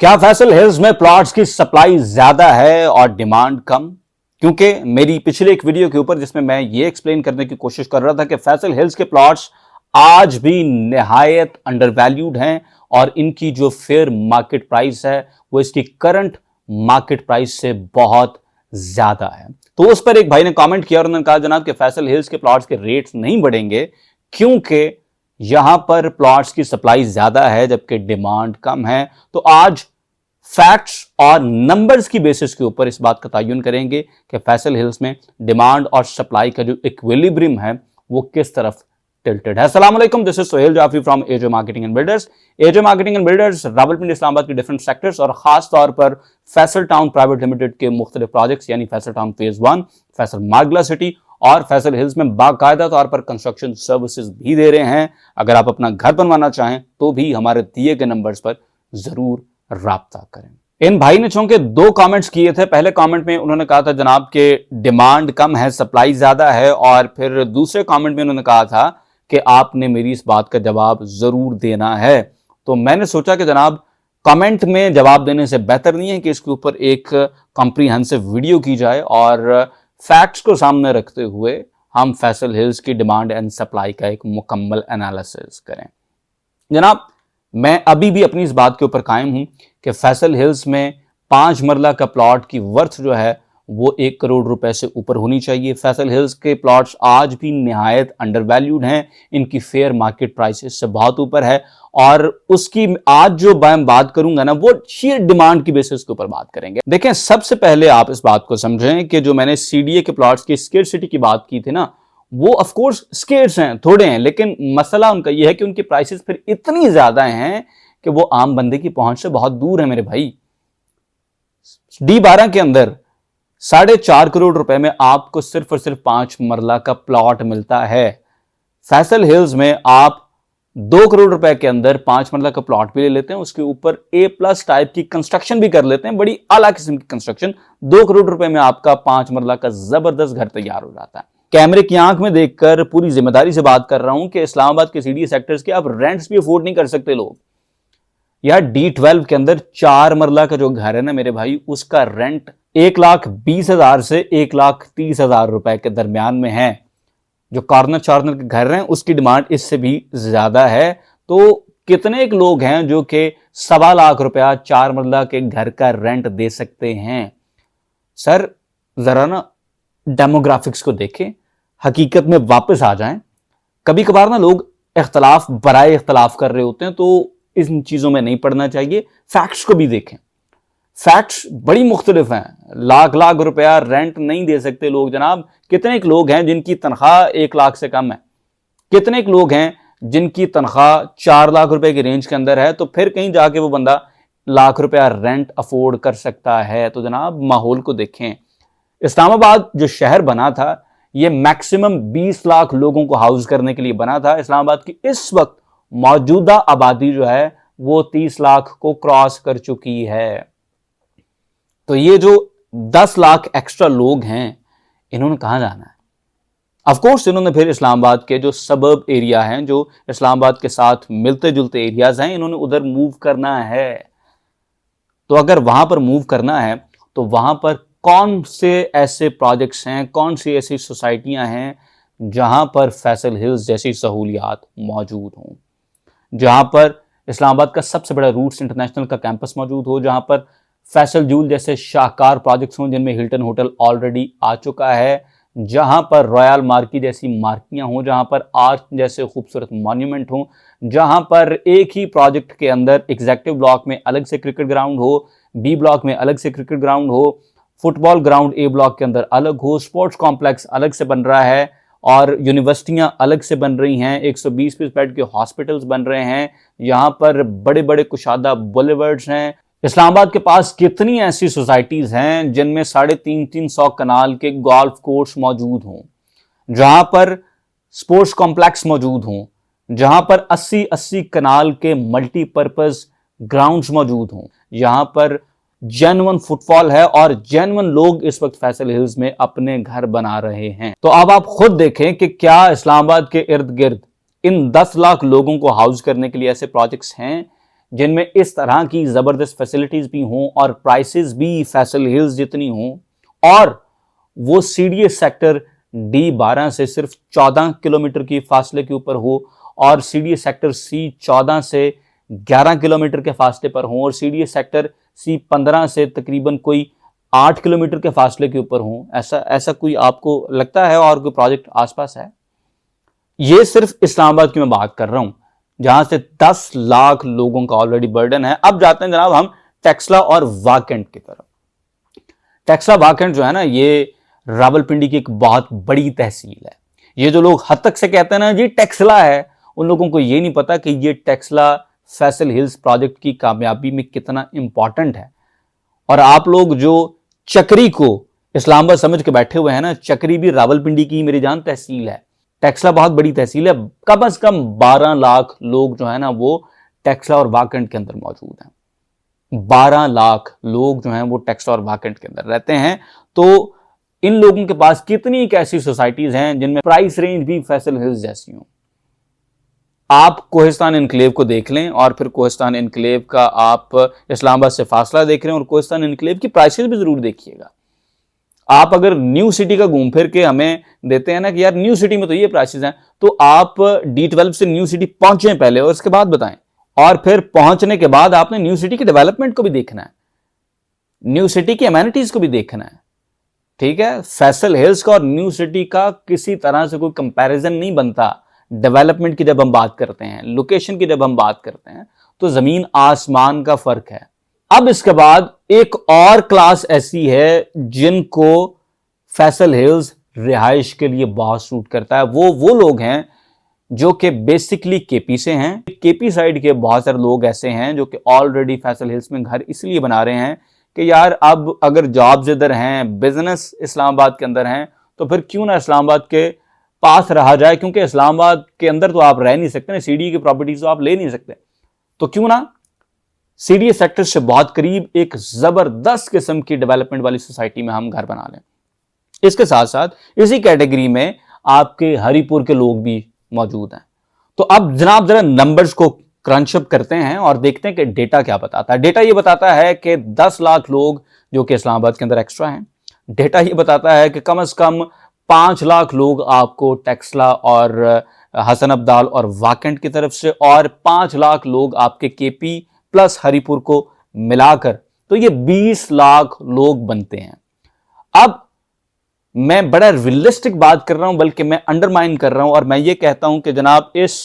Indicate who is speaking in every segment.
Speaker 1: क्या फैसल हिल्स में प्लॉट्स की सप्लाई ज्यादा है और डिमांड कम? क्योंकि मेरी पिछले एक वीडियो के ऊपर जिसमें मैं ये एक्सप्लेन करने की कोशिश कर रहा था कि फैसल हिल्स के प्लॉट्स आज भी निहायत अंडरवैल्यूड हैं और इनकी जो फेयर मार्केट प्राइस है वो इसकी करंट मार्केट प्राइस से बहुत ज्यादा है। तो उस पर एक भाई ने कमेंट किया और उन्होंने कहा जनाब कि फैसल हिल्स के प्लॉट्स के रेट्स नहीं बढ़ेंगे क्योंकि यहां पर प्लॉट्स की सप्लाई ज्यादा है जबकि डिमांड कम है। तो आज फैक्ट्स और नंबर्स की बेसिस के ऊपर इस बात का तयन करेंगे कि फैसल हिल्स में डिमांड और सप्लाई का जो इक्विलिब्रियम है वो किस तरफ टिल्टेड है। अस्सलाम वालेकुम, this is Sohail Jafri from AJ marketing and builders. AJ marketing and builders Rawalpindi Islamabad के डिफरेंट सेक्टर्स और खास तौर पर फैसल टाउन प्राइवेट लिमिटेड के मुख्तलिफ प्रोजेक्ट्स यानी फैसल टाउन फेज 1, फैसल मार्गला सिटी और फैसल हिल्स में बाकायदा तौर पर कंस्ट्रक्शन सर्विसेज भी दे रहे हैं। अगर आप अपना घर बनवाना चाहें तो भी हमारे दिए गए नंबर्स पर जरूर राब्ता करें। इन भाई ने चूंकि दो कमेंट्स किए थे। पहले कमेंट में उन्होंने कहा था जनाब के डिमांड कम है सप्लाई ज्यादा है, और फिर दूसरे कमेंट में उन्होंने कहा था कि आपने मेरी इस बात का जवाब जरूर देना है। तो मैंने सोचा कि जनाब कमेंट में जवाब देने से बेहतर नहीं है कि इसके ऊपर एक कॉम्प्रिहेंसिव वीडियो की जाए और फैक्ट्स को सामने रखते हुए हम फैसल हिल्स की डिमांड एंड सप्लाई का एक मुकम्मल एनालिसिस करें। जनाब मैं अभी भी अपनी इस बात के ऊपर कायम हूं कि फैसल हिल्स में 5 मरला का प्लॉट की वर्थ जो है वो 1 करोड़ रुपए से ऊपर होनी चाहिए। फैसल हिल्स के प्लॉट्स आज भी निहायत अंडरवैल्यूड हैं, इनकी फेयर मार्केट प्राइस से बहुत ऊपर है और उसकी आज जो मैं बात करूंगा ना वो शेयर डिमांड की बेसिस के ऊपर बात करेंगे। देखें, सबसे पहले आप इस बात को समझें कि जो मैंने सीडीए के प्लॉट्स की स्केर्सिटी की बात की थी ना, वो ऑफ कोर्स स्केर्स हैं, थोड़े हैं, लेकिन मसला उनका यह है कि उनकी प्राइसेस फिर इतनी ज्यादा हैं कि वो आम बंदे की पहुंच से बहुत दूर है मेरे भाई। D12 के अंदर 4.5 करोड़ रुपए में आपको सिर्फ और सिर्फ 5 मरला का प्लॉट मिलता है। फैसल हिल्स में आप 2 करोड़ रुपए के अंदर 5 मरला का प्लॉट भी ले लेते हैं, उसके ऊपर A+ टाइप की कंस्ट्रक्शन भी कर लेते हैं, बड़ी आला किस्म की कंस्ट्रक्शन। 2 करोड़ रुपए में आपका 5 मरला का जबरदस्त घर तैयार हो जाता है। कैमरे की आंख में देखकर पूरी जिम्मेदारी से बात कर रहा हूं कि इस्लामाबाद के सीडीए सेक्टर्स के आप रेंट्स भी अफोर्ड नहीं कर सकते लोग। यार D12 के अंदर 4 मरला का जो घर है ना मेरे भाई, उसका रेंट 1,20,000 से 1,30,000 रुपए के दरमियान में है। जो कॉर्नर चार्नर के घर हैं उसकी डिमांड इससे भी ज्यादा है। तो कितने एक लोग हैं जो कि 1.25 लाख रुपया 4 मरला के घर का रेंट दे सकते हैं? सर जरा ना डेमोग्राफिक्स को देखें, हकीकत में वापस आ जाएं। कभी कभार ना लोग इख्तलाफ बराए इख्तलाफ कर रहे होते हैं तो इन चीजों में नहीं पड़ना चाहिए। फैक्ट्स को भी देखें, फैक्ट्स बड़ी मुख्तलिफ हैं। लाख लाख रुपया रेंट नहीं दे सकते लोग जनाब। कितने एक लोग हैं जिनकी तनख्वाह 1 लाख से कम है, कितने एक लोग हैं जिनकी तनख्वाह 4 लाख रुपए की रेंज के अंदर है, तो फिर कहीं जाके वो बंदा लाख रुपया रेंट अफोर्ड कर सकता है। तो जनाब माहौल को देखें। इस्लामाबाद जो शहर बना था ये मैक्सिमम 20 लाख लोगों को हाउस करने के लिए बना था। इस्लामाबाद की इस वक्त मौजूदा आबादी जो है वो 30 लाख को क्रॉस कर चुकी है। तो ये जो 10 लाख एक्स्ट्रा लोग हैं इन्होंने कहां जाना है? ऑफ कोर्स इन्होंने फिर इस्लामाबाद के जो सबब एरिया हैं, जो इस्लामाबाद के साथ मिलते जुलते एरियाज हैं, इन्होंने उधर मूव करना है। तो अगर वहां पर मूव करना है तो वहां पर कौन से ऐसे प्रोजेक्ट्स हैं, कौन सी ऐसी सोसाइटियां हैं जहां पर फैसल हिल्स जैसी सहूलियात मौजूद हों, जहां पर इस्लामाबाद का सबसे बड़ा रूट्स इंटरनेशनल का कैंपस मौजूद हो, जहां पर फैसल जूल जैसे शाहकार प्रोजेक्ट्स हों जिनमें हिल्टन होटल ऑलरेडी आ चुका है, जहां पर रॉयल मार्की जैसी मार्कियां हों, जहां पर आर्च जैसे खूबसूरत मॉन्यूमेंट हों, जहां पर एक ही प्रोजेक्ट के अंदर एग्जेक्टिव ब्लॉक में अलग से क्रिकेट ग्राउंड हो, बी ब्लॉक में अलग से क्रिकेट ग्राउंड हो, फुटबॉल ग्राउंड ए ब्लॉक के अंदर अलग हो, स्पोर्ट्स कॉम्प्लेक्स अलग से बन रहा है और यूनिवर्सिटियां अलग से बन रही हैं, 120 बेड के हॉस्पिटल्स बन रहे हैं, यहाँ पर बड़े बड़े कुशादा बुलेवर्ड्स हैं। इस्लामाबाद के पास कितनी ऐसी सोसाइटीज हैं जिनमें 350 कनाल के गोल्फ कोर्स मौजूद हों, जहां पर स्पोर्ट्स कॉम्प्लेक्स मौजूद हों, जहां पर 80-80 कनाल के मल्टीपर्पज ग्राउंड्स मौजूद हों, यहां पर जेन्युइन फुटफॉल है और जेन्युइन लोग इस वक्त फैसल हिल्स में अपने घर बना रहे हैं। तो अब आप खुद देखें कि क्या इस्लामाबाद के इर्द गिर्द इन 10 लाख लोगों को हाउस करने के लिए ऐसे प्रोजेक्ट्स हैं जिनमें इस तरह की जबरदस्त फैसिलिटीज भी हों और प्राइसेस भी फैसल हिल्स जितनी हों, और वो सीडीएस सेक्टर D12 से सिर्फ 14 किलोमीटर की फासले के ऊपर हो, और सीडीएस सेक्टर C14 से 11 किलोमीटर के फासले पर हो, और सीडीएस सेक्टर C15 से तकरीबन कोई 8 किलोमीटर के फासले के ऊपर हो। ऐसा कोई आपको लगता है और कोई प्रोजेक्ट आसपास है? ये सिर्फ इस्लामाबाद की मैं बात कर रहा हूं, जहां से 10 लाख लोगों का ऑलरेडी बर्डन है। अब जाते हैं जनाब हम टेक्सला और वाकेंट की तरफ। टेक्सला वाकेंट जो है ना, ये रावलपिंडी की एक बहुत बड़ी तहसील है। ये जो लोग हद तक से कहते हैं ना जी टेक्सला है, उन लोगों को ये नहीं पता कि ये टेक्सला फैसल हिल्स प्रोजेक्ट की कामयाबी में कितना इंपॉर्टेंट है। और आप लोग जो चक्री को इस्लामाबाद समझ के बैठे हुए हैं ना, चक्री भी रावलपिंडी की मेरी जान तहसील है। टेक्सला बहुत बड़ी तहसील है। कम से कम 12 लाख लोग जो है ना वो टेक्सला और वाकेंट के अंदर मौजूद हैं। 12 लाख लोग जो हैं वो टेक्सला और वाकेंट के अंदर रहते हैं। तो इन लोगों के पास कितनी एक ऐसी सोसाइटीज हैं जिनमें प्राइस रेंज भी फैसल हिल्स जैसी हो। आप कोहिस्तान इनक्लेव को देख लें और फिर कोहिस्तान इनक्लेव का आप इस्लामाबाद से फासला देख रहे हैं और कोहिस्तान इनक्लेव की प्राइसेस भी जरूर देखिएगा। आप अगर न्यू सिटी का घूम फिर के हमें देते हैं ना कि यार न्यू सिटी में तो ये प्राइसेस हैं, तो आप D12 से न्यू सिटी पहुंचे पहले और उसके बाद बताएं। और फिर पहुंचने के बाद आपने न्यू सिटी के डेवलपमेंट को भी देखना है, न्यू सिटी की एमेनिटीज को भी देखना है। ठीक है, फैसल हिल्स का और न्यू सिटी का किसी तरह से कोई कंपैरिजन नहीं बनता। डेवलपमेंट की जब हम बात करते हैं, लोकेशन की जब हम बात करते हैं, तो जमीन आसमान का फर्क है। अब इसके बाद एक और क्लास ऐसी है जिनको फैसल हिल्स रिहाइश के लिए बहुत सूट करता है। वो लोग हैं जो कि बेसिकली केपी से हैं। केपी साइड के बहुत सारे लोग ऐसे हैं जो कि ऑलरेडी फैसल हिल्स में घर इसलिए बना रहे हैं कि यार अब अगर जॉब्स इधर हैं, बिजनेस इस्लामाबाद के अंदर हैं, तो फिर क्यों ना इस्लामाबाद के पास रहा जाए, क्योंकि इस्लामाबाद के अंदर तो आप रह नहीं सकते ना, सीडी की प्रॉपर्टीज तो आप ले नहीं सकते, तो क्यों ना सीडीएस सेक्टर से बहुत करीब एक जबरदस्त किस्म की डेवलपमेंट वाली सोसाइटी में हम घर बना लें। इसके साथ साथ इसी कैटेगरी में आपके हरिपुर के लोग भी मौजूद हैं। तो अब जनाब जरा नंबर्स को क्रंच अप करते हैं और देखते हैं कि डेटा क्या बताता है। डेटा ये बताता है कि 10 लाख लोग जो कि इस्लामाबाद के अंदर एक्स्ट्रा हैं। डेटा ये बताता है कि कम से कम 5 लाख लोग आपको टेक्सला और हसन अब्दाल और वाकेंट की तरफ से, और 5 लाख लोग आपके केपी प्लस हरिपुर को मिलाकर, तो ये 20 लाख लोग बनते हैं। अब मैं बड़ा रियलिस्टिक बात कर रहा हूं, बल्कि मैं अंडरमाइन कर रहा हूं, और मैं ये कहता हूं कि जनाब इस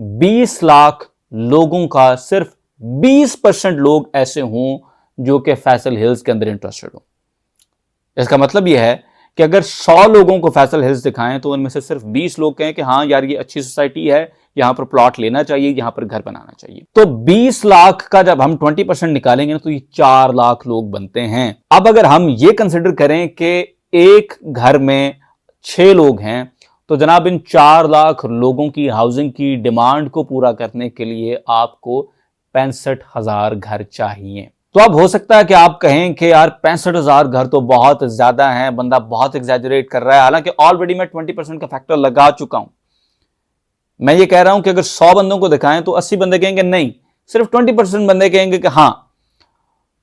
Speaker 1: 20 लाख लोगों का सिर्फ 20% लोग ऐसे हों जो कि फैसल हिल्स के अंदर इंटरेस्टेड हो। इसका मतलब यह है कि अगर 100 लोगों को फैसल हिल्स दिखाएं तो उनमें से सिर्फ 20 लोग कहें कि हाँ यार ये अच्छी सोसाइटी है, यहां पर प्लॉट लेना चाहिए, यहां पर घर बनाना चाहिए। तो 20 लाख का जब हम 20% निकालेंगे ना, तो ये 4 लाख लोग बनते हैं। अब अगर हम ये कंसिडर करें कि एक घर में 6 लोग हैं, तो जनाब इन 4 लाख लोगों की हाउसिंग की डिमांड को पूरा करने के लिए आपको 65,000 घर चाहिए। तो अब हो सकता है कि आप कहें कि यार 65,000 घर तो बहुत ज्यादा हैं, बंदा बहुत एग्जैजरेट कर रहा है। हालांकि ऑलरेडी मैं 20% का फैक्टर लगा चुका हूं। मैं ये कह रहा हूं कि अगर 100 बंदों को दिखाएं तो 80 बंदे कहेंगे नहीं, सिर्फ 20% बंदे कहेंगे कि हां।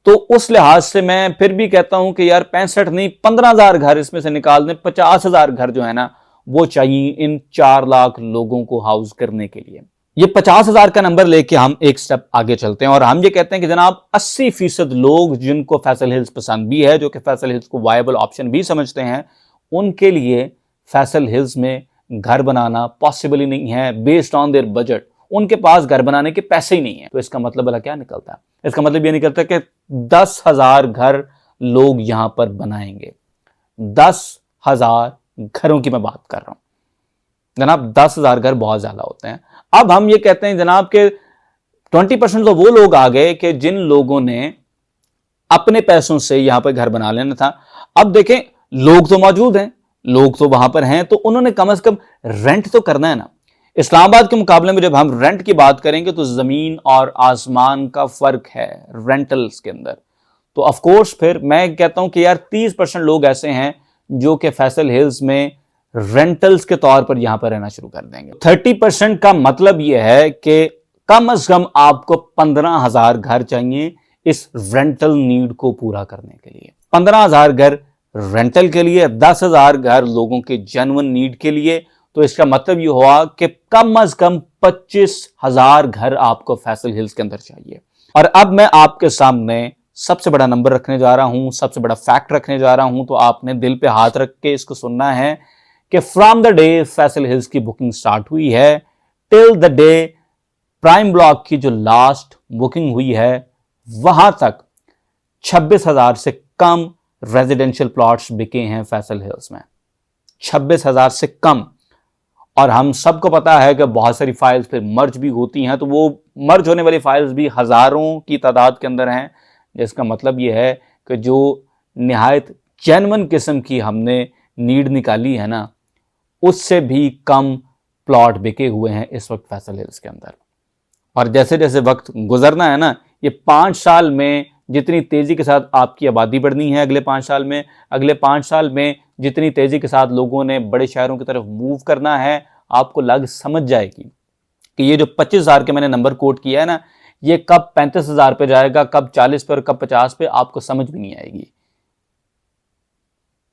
Speaker 1: तो उस लिहाज से मैं फिर भी कहता हूं कि यार 65 नहीं, 15,000 घर इसमें से निकाल दें। 50,000 घर जो है ना वो चाहिए इन 4 लाख लोगों को हाउस करने के लिए। ये 50,000 का नंबर लेके हम एक स्टेप आगे चलते हैं और हम ये कहते हैं कि जनाब 80% लोग जिनको फैसल हिल्स पसंद भी है, जो कि फैसल हिल्स को वायबल ऑप्शन भी समझते हैं, उनके लिए फैसल हिल्स में घर बनाना पॉसिबल ही नहीं है। बेस्ड ऑन देयर बजट उनके पास घर बनाने के पैसे ही नहीं है। तो इसका मतलब भला क्या निकलता है? इसका मतलब यह निकलता है कि 10,000 घर लोग यहां पर बनाएंगे। 10,000 घरों की मैं बात कर रहा हूं जनाब। 10,000 घर बहुत ज्यादा होते हैं। अब हम ये कहते हैं जनाब के 20% तो वो लोग आ गए कि जिन लोगों ने अपने पैसों से यहां पर घर बना लेना था। अब देखें, लोग तो मौजूद हैं, लोग तो वहां पर हैं, तो उन्होंने कम से कम रेंट तो करना है ना। इस्लामाबाद के मुकाबले में जब हम रेंट की बात करेंगे तो जमीन और आसमान का फर्क है रेंटल्स के अंदर। तो ऑफ कोर्स फिर मैं कहता हूं कि यार 30% लोग ऐसे हैं जो कि फैसल हिल्स में रेंटल्स के तौर पर यहां पर रहना शुरू कर देंगे। 30% का मतलब यह है कि कम से कम आपको 15,000 घर चाहिए इस रेंटल नीड को पूरा करने के लिए। 15,000 घर रेंटल के लिए, 10,000 घर लोगों के जेन्युइन नीड के लिए। तो इसका मतलब ये हुआ कि कम से कम 25,000 घर आपको फैसल हिल्स के अंदर चाहिए। और अब मैं आपके सामने सबसे बड़ा नंबर रखने जा रहा हूं, सबसे बड़ा फैक्ट रखने जा रहा हूं, तो आपने दिल पे हाथ रख के इसको सुनना है कि from the day Faisal hills की बुकिंग स्टार्ट हुई है till the day prime block की जो लास्ट बुकिंग हुई है वहां तक 26,000 से कम रेजिडेंशियल प्लॉट्स बिके हैं फैसल हिल्स में। 26,000 से कम। और हम सबको पता है कि बहुत सारी फाइल्स फिर मर्ज भी होती हैं, तो वो मर्ज होने वाली फाइल्स भी हजारों की तादाद के अंदर हैं, जिसका मतलब ये है कि जो निहायत जेन्युइन किस्म की हमने नीड निकाली है ना, उससे भी कम प्लॉट बिके हुए हैं इस वक्त फैसल हिल्स के अंदर। और जैसे जैसे वक्त गुजरना है ना, ये 5 साल में जितनी तेजी के साथ आपकी आबादी बढ़नी है, अगले 5 साल में, अगले 5 साल में जितनी तेजी के साथ लोगों ने बड़े शहरों की तरफ मूव करना है, आपको लग समझ जाएगी कि ये जो 25,000 के मैंने नंबर कोट किया है ना, ये कब 35,000 पे जाएगा, कब 40 पे और कब 50 पे, आपको समझ भी नहीं आएगी।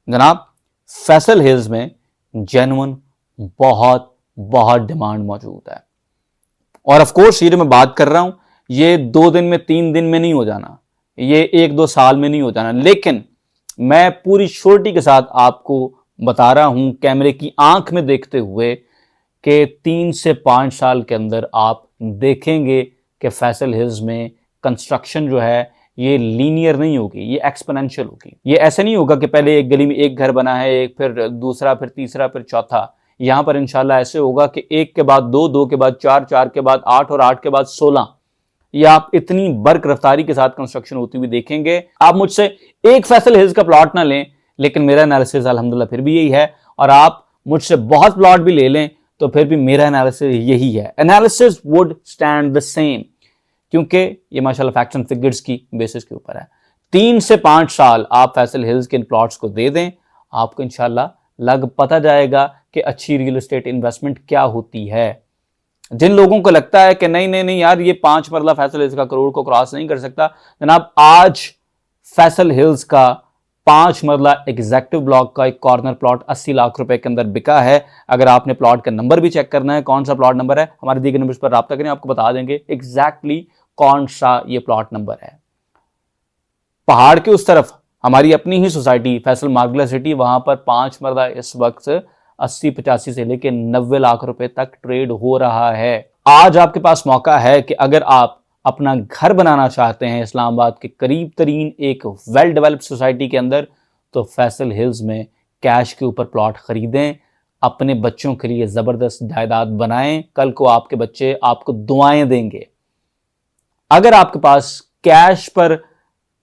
Speaker 1: जनाब, फैसल हिल्स में जेन्युइन बहुत बहुत डिमांड मौजूद है। और ऑफ कोर्स ये जो मैं बात कर रहा हूं, ये 2 दिन में 3 दिन में नहीं हो जाना, ये 1-2 साल में नहीं हो जाना, लेकिन मैं पूरी श्योरिटी के साथ आपको बता रहा हूं कैमरे की आंख में देखते हुए कि 3 से 5 साल के अंदर आप देखेंगे कि फैसल हिल्स में कंस्ट्रक्शन जो है ये लीनियर नहीं होगी, ये एक्सपोनेंशियल होगी। ये ऐसे नहीं होगा कि पहले एक गली में एक घर बना है, एक फिर दूसरा, फिर तीसरा, फिर चौथा। यहां पर इंशाल्लाह ऐसे होगा कि 1 के बाद 2, 2 के बाद 4, 4 के बाद 8 और 8 के बाद 16। ये आप इतनी बर्क रफ्तारी के साथ कंस्ट्रक्शन होती हुई देखेंगे। आप मुझसे एक फैसल हिल्स का प्लॉट ना लें, लेकिन मेरा एनालिसिस अल्हम्दुलिल्लाह फिर भी यही है। और आप मुझसे बहुत प्लॉट भी ले लें तो फिर भी मेरा एनालिसिस यही है। Analysis would stand the same, क्योंकि ये माशाल्लाह फैक्ट्स एंड फिगर्स की बेसिस के ऊपर है। 3 से 5 साल आप फैसल हिल्स के इन प्लॉट्स को दे दें, आपको इंशाल्लाह लग पता जाएगा कि अच्छी रियल एस्टेट इन्वेस्टमेंट क्या होती है। जिन लोगों को लगता है कि नहीं नहीं नहीं यार, ये 5 मरला फैसल हिल्स का करोड़ को क्रॉस नहीं कर सकता, जनाब आज फैसल हिल्स का 5 मरला एग्जेक्टिव ब्लॉक का एक कॉर्नर प्लॉट 80 लाख रुपए के अंदर बिका है। अगर आपने प्लॉट का नंबर भी चेक करना है, कौन सा प्लॉट नंबर है, हमारे दिए गए नंबर पर राब्ता करें, आपको बता देंगे एग्जैक्टली कौन सा ये प्लॉट नंबर है। पहाड़ के उस तरफ हमारी अपनी ही सोसाइटी फैसल मार्गला सिटी, वहां पर 5 मरला इस वक्त 80-85 से लेकर 90 लाख रुपए तक ट्रेड हो रहा है। आज आपके पास मौका है कि अगर आप अपना घर बनाना चाहते हैं इस्लामाबाद के करीब तरीन एक वेल डेवलप्ड सोसाइटी के अंदर, तो फैसल हिल्स में कैश के ऊपर प्लॉट खरीदें, अपने बच्चों के लिए जबरदस्त जायदाद बनाएं। कल को आपके बच्चे आपको दुआएं देंगे। अगर आपके पास कैश पर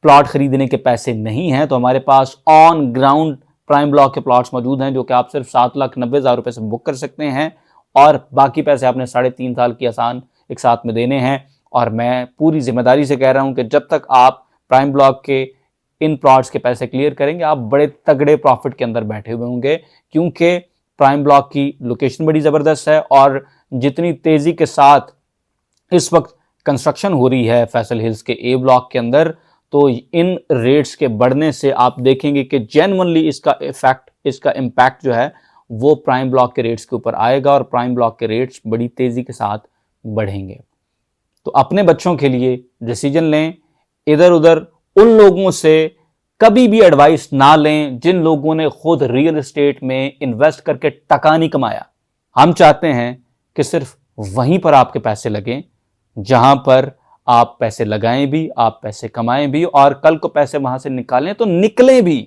Speaker 1: प्लॉट खरीदने के पैसे नहीं हैं, तो हमारे pass on ground prime block के प्लॉट्स मौजूद हैं, जो कि आप सिर्फ 7,90,000 रुपए से बुक कर सकते हैं, और बाकी पैसे आपने 3.5 साल की आसान एक साथ में देने हैं। और मैं पूरी जिम्मेदारी से कह रहा हूं कि जब तक आप प्राइम ब्लॉक के इन प्लॉट्स के पैसे क्लियर करेंगे, आप बड़े तगड़े प्रॉफिट के अंदर बैठे हुए होंगे, क्योंकि प्राइम ब्लॉक की लोकेशन बड़ी जबरदस्त है। और जितनी तेजी के साथ इस वक्त कंस्ट्रक्शन हो रही है फैसल हिल्स के ए ब्लॉक के अंदर, तो इन रेट्स के बढ़ने से आप देखेंगे कि जेन्युइनली इसका इम्पैक्ट जो है वो प्राइम ब्लॉक के रेट्स के ऊपर आएगा, और प्राइम ब्लॉक के रेट्स बड़ी तेजी के साथ बढ़ेंगे। तो अपने बच्चों के लिए डिसीजन लें, इधर उधर उन लोगों से कभी भी एडवाइस ना लें जिन लोगों ने खुद रियल एस्टेट में इन्वेस्ट करके टका नहीं कमाया। हम चाहते हैं कि सिर्फ वहीं पर आपके पैसे लगें जहां पर आप पैसे लगाएं भी, आप पैसे कमाएं भी, और कल को पैसे वहां से निकालें तो निकलें भी,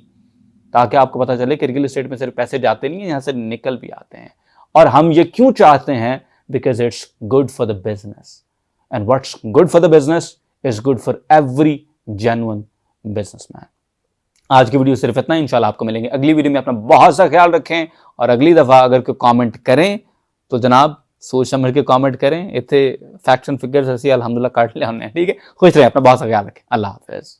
Speaker 1: ताकि आपको पता चले कि रियल एस्टेट में सिर्फ पैसे जाते नहीं है, यहां से निकल भी आते हैं। और हम ये क्यों चाहते हैं? Because it's good for the business, and what's good for the business is good for every genuine businessman. आज की वीडियो सिर्फ इतना ही, इंशाल्लाह आपको मिलेंगे अगली वीडियो में। अपना बहुत सा ख्याल रखें, और अगली दफा अगर कोई कमेंट करें तो जनाब सोच समझ के कमेंट करें। इतने फैक्ट्स एंड फिगर्स ऐसी अल्हम्दुलिल्लाह काट लिया हमने, ठीक है। खुश रहे, अपना बहुत सा ख्याल रखें। अल्लाह हाफिज।